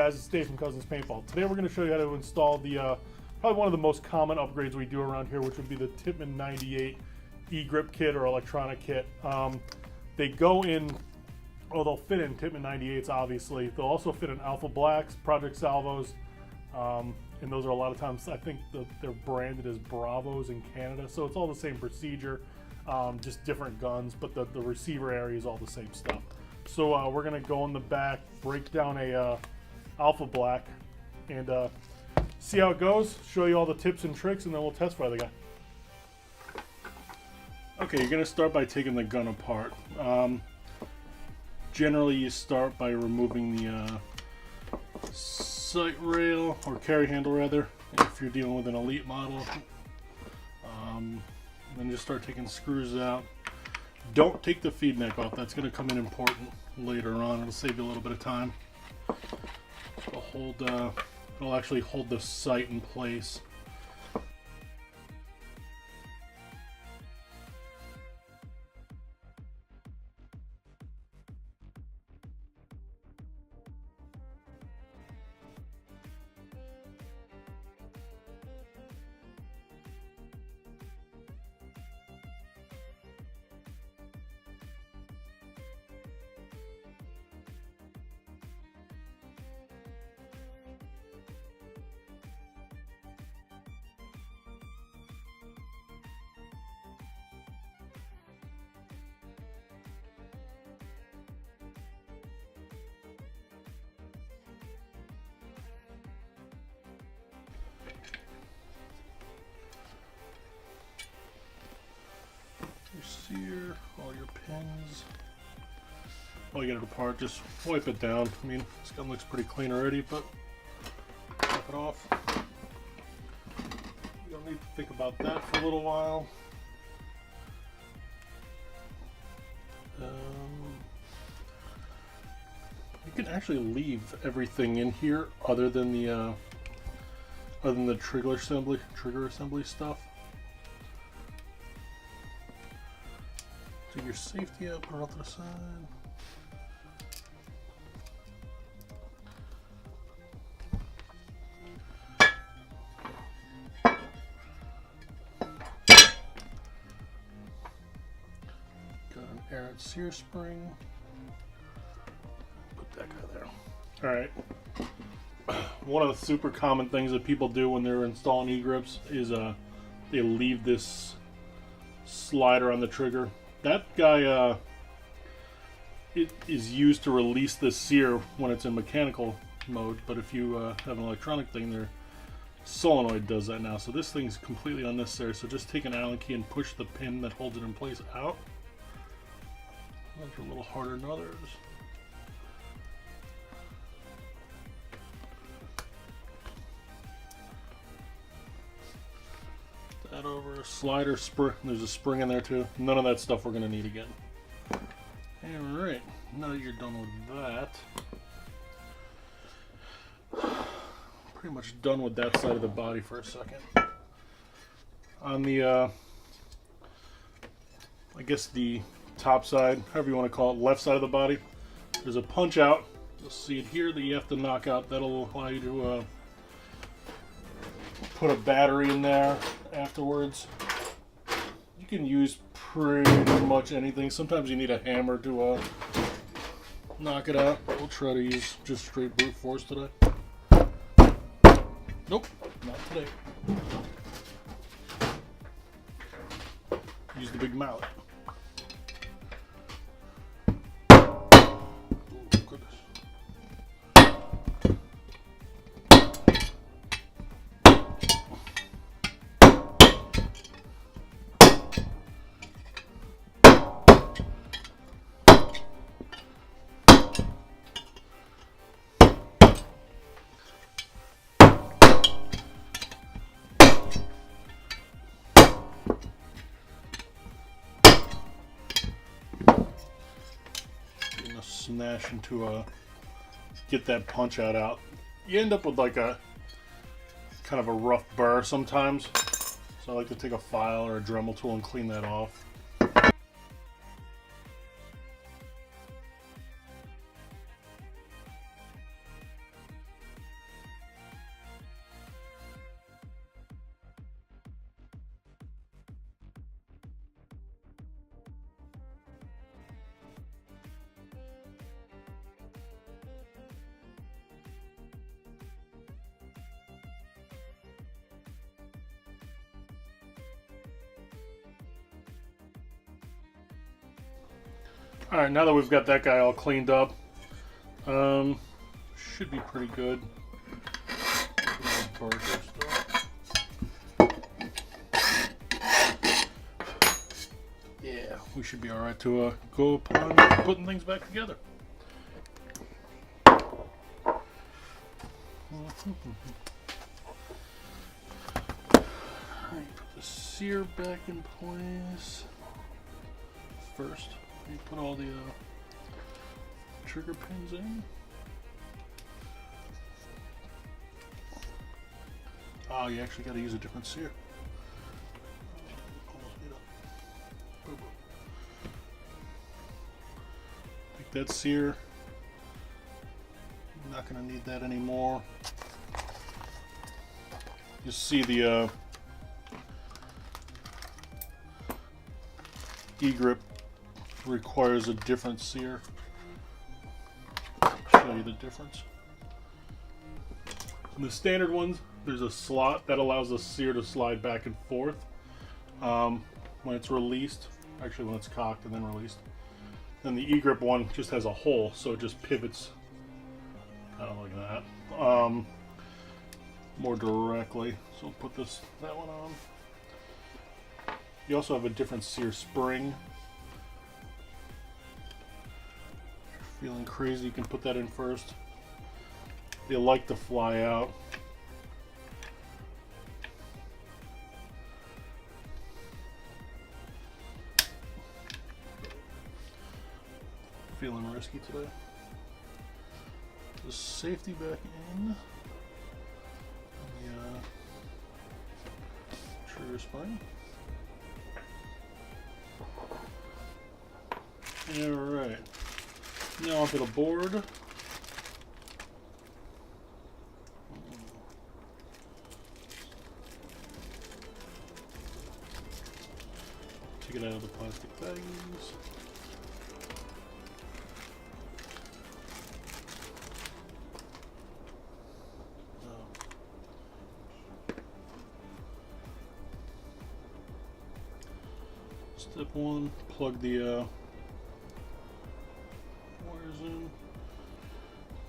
guys, it's Dave from Cousins Paintball. Today we're going to show you how to install the probably one of the most common upgrades we do around here, which would be the Tippmann 98 e-grip kit or electronic kit. They go in, well, they'll fit in Tippmann 98s obviously. They'll also fit in Alpha Blacks, Project Salvos, and those are a lot of times, I think they're branded as Bravos in Canada, so it's all the same procedure, just different guns, but the receiver area is all the same stuff. So we're gonna go in the back, break down a Alpha Black, and see how it goes, show you all the tips and tricks, and then we'll test fire the guy. Okay, you're gonna start by taking the gun apart. Generally you start by removing the sight rail, or carry handle rather, if you're dealing with an elite model. Then just start taking screws out. Don't take the feed neck off, that's going to come in important later on. It'll save you a little bit of time. It'll actually hold the sight in place. Your sear, all your pins. While you get it apart, just wipe it down. I mean, this gun looks pretty clean already, but wipe it off. You don't need to think about that for a little while. You can actually leave everything in here other than the trigger assembly stuff. Take your safety out, put it off to the side. Got an errant sear spring. Put that guy there. Alright. One of the super common things that people do when they're installing e-grips is they leave this slider on the trigger. That guy, it is used to release the sear when it's in mechanical mode, but if you have an electronic thing, their solenoid does that now. So this thing's completely unnecessary. So just take an Allen key and push the pin that holds it in place out. Those are a little harder than others. That over, slider, spring. There's a spring in there too. None of that stuff we're going to need again. Alright, now that you're done with that, pretty much done with that side of the body for a second. On the, I guess the top side, however you want to call it, left side of the body, there's a punch out. You'll see it here that you have to knock out. That'll allow you to put a battery in there afterwards. You can use pretty much anything. Sometimes you need a hammer to knock it out. We'll try to use just straight brute force today. Nope, not today. Use the big mallet. Smashing to get that punch out. You end up with like a kind of a rough burr sometimes, so I like to take a file or a Dremel tool and clean that off. All right, now that we've got that guy all cleaned up, should be pretty good. Yeah, we should be all right to go upon putting things back together. Put the sear back in place first. You put all the trigger pins in. Oh, you actually got to use a different sear. Almost made up. Boom, boom. Take that sear. I'm not going to need that anymore. You see the E-grip requires a different sear. Show you the difference. In the standard ones, there's a slot that allows the sear to slide back and forth when it's released. Actually, when it's cocked and then released. Then the E-grip one just has a hole, so it just pivots kind of like that, more directly. So we'll put that one on. You also have a different sear spring. If you're feeling crazy, you can put that in first. They like to fly out. Feeling risky today. The safety back in. And the trigger spring. Alright. Now onto the board. Take it out of the plastic baggies. Step one, plug the wires in.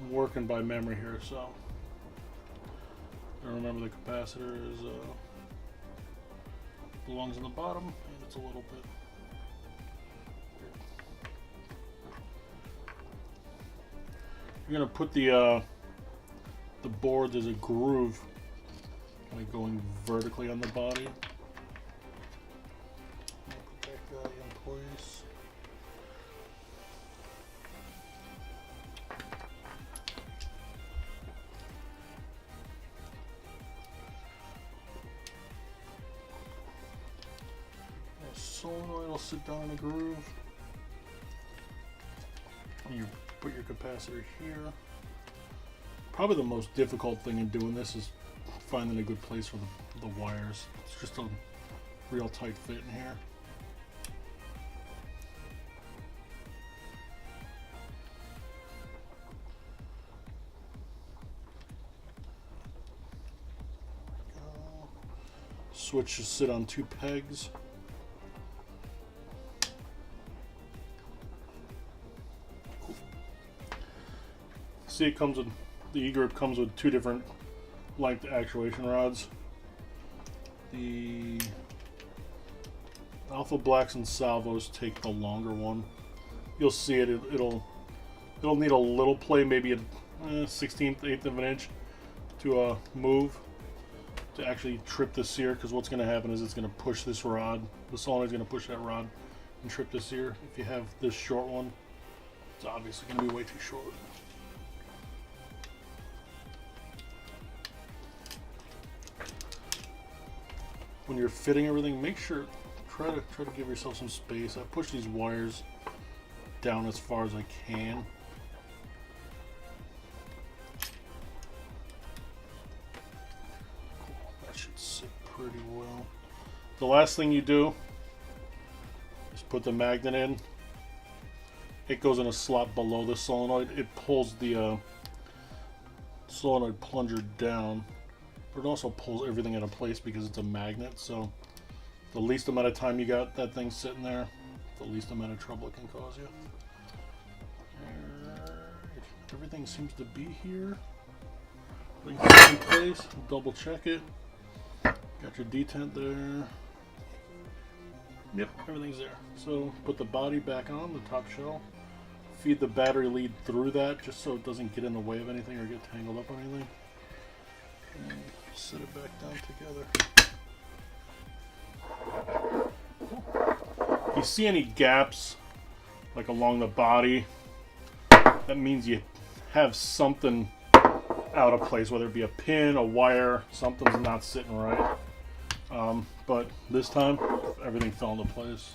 I'm working by memory here, so I remember the capacitor is belongs in the bottom, and it's a little bit. You're gonna put the board. There's a groove, kind of going vertically on the body. Place. The solenoid will sit down in a groove. And you put your capacitor here. Probably the most difficult thing in doing this is finding a good place for the wires. It's just a real tight fit in here. Switch should sit on 2 pegs. Cool. See, it comes with the E-grip comes with 2 different length actuation rods. The Alpha Blacks and Salvos take the longer one. You'll see it. It'll need a little play, maybe a 1/16th, 1/8 of an inch to move. To actually trip the sear, because what's going to happen is it's going to push this rod. The solenoid is going to push that rod and trip the sear. If you have this short one, it's obviously going to be way too short. When you're fitting everything, make sure try to give yourself some space. I push these wires down as far as I can. Pretty well. The last thing you do is put the magnet in. It goes in a slot below the solenoid. It pulls the solenoid plunger down, but it also pulls everything into place because it's a magnet. So the least amount of time you got that thing sitting there, the least amount of trouble it can cause you. everything seems to be here. Everything's in place. Double check it. Got your detent there. Yep, everything's there. So put the body back on the top shell. Feed the battery lead through that just so it doesn't get in the way of anything or get tangled up on anything. And set it back down together. If you see any gaps like along the body, that means you have something out of place, whether it be a pin, a wire, something's not sitting right. But this time, everything fell into place.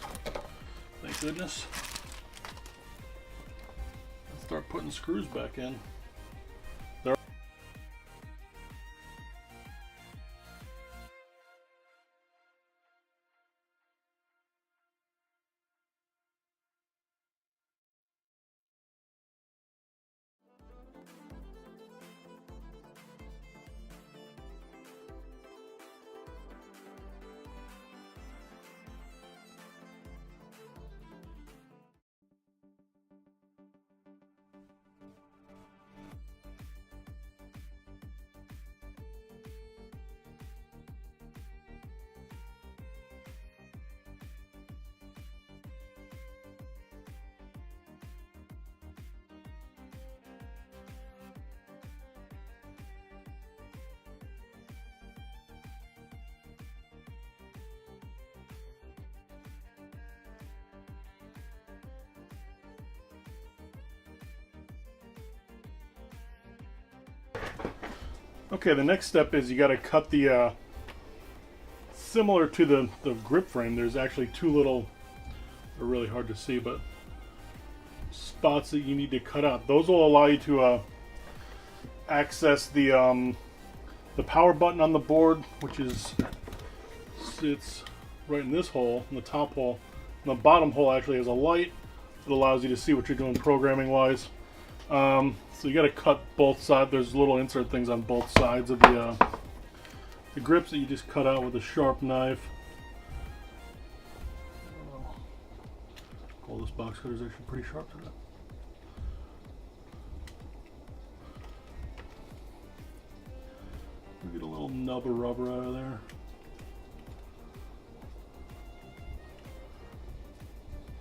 Thank goodness. Let's start putting screws back in. Okay, the next step is you got to cut the, similar to the grip frame, there's actually two little, they're really hard to see, but spots that you need to cut out. Those will allow you to access the power button on the board, which sits right in this hole, in the top hole. And the bottom hole actually has a light that allows you to see what you're doing programming wise. So you got to cut both sides. There's little insert things on both sides of the grips that you just cut out with a sharp knife. All this box cutter is actually pretty sharp today. We get a little nub of rubber out of there.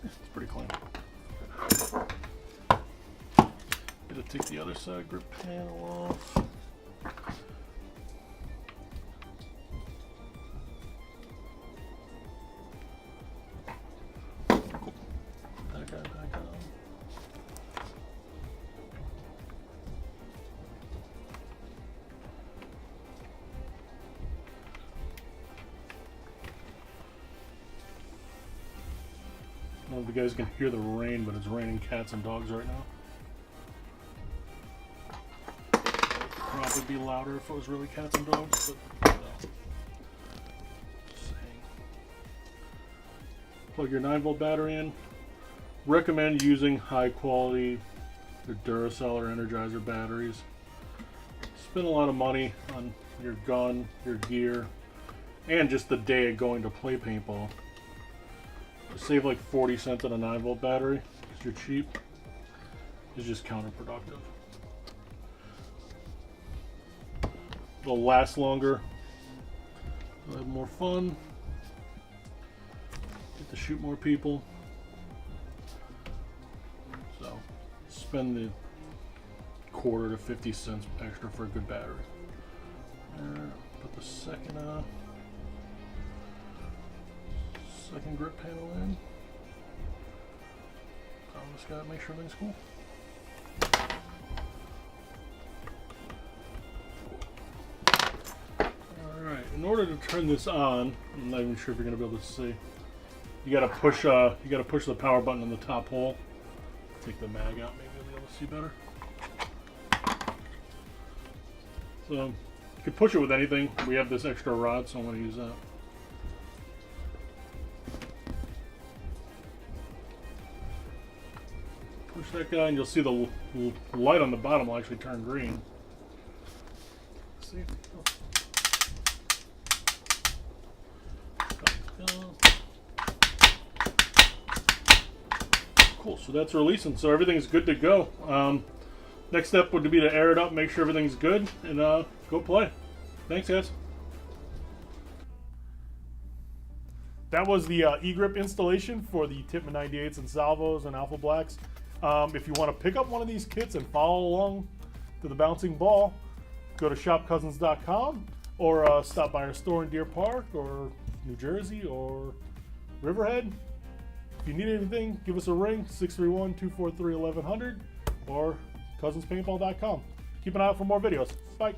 It's pretty clean. Gotta take the other side grip panel off. Cool. That guy back on. I don't know if you guys can hear the rain, but it's raining cats and dogs right now. Probably be louder if it was really cats and dogs, but no. Just saying. Plug your 9-volt battery in. Recommend using high quality Duracell or Energizer batteries. Spend a lot of money on your gun, your gear, and just the day of going to play paintball. Save like 40 cents on a 9-volt battery because you're cheap. It's just counterproductive. It'll last longer. You'll have more fun. Get to shoot more people. So spend the quarter to 50 cents extra for a good battery. Put the second grip panel in. Just gotta make sure everything's cool. Alright, in order to turn this on, I'm not even sure if you're gonna be able to see. You gotta push the power button in the top hole. Take the mag out, maybe you'll be able to see better. So you can push it with anything. We have this extra rod, so I'm gonna use that. Push that guy, and you'll see the light on the bottom will actually turn green. See? Cool. So that's releasing. So everything's good to go. Next step would be to air it up, make sure everything's good, and go play. Thanks, guys. That was the E-grip installation for the Tippmann 98s and Salvos and Alpha Blacks. If you want to pick up one of these kits and follow along to the bouncing ball, go to shopcousins.com or stop by our store in Deer Park or New Jersey or Riverhead. If you need anything, give us a ring, 631-243-1100 or cousinspaintball.com. Keep an eye out for more videos. Bye.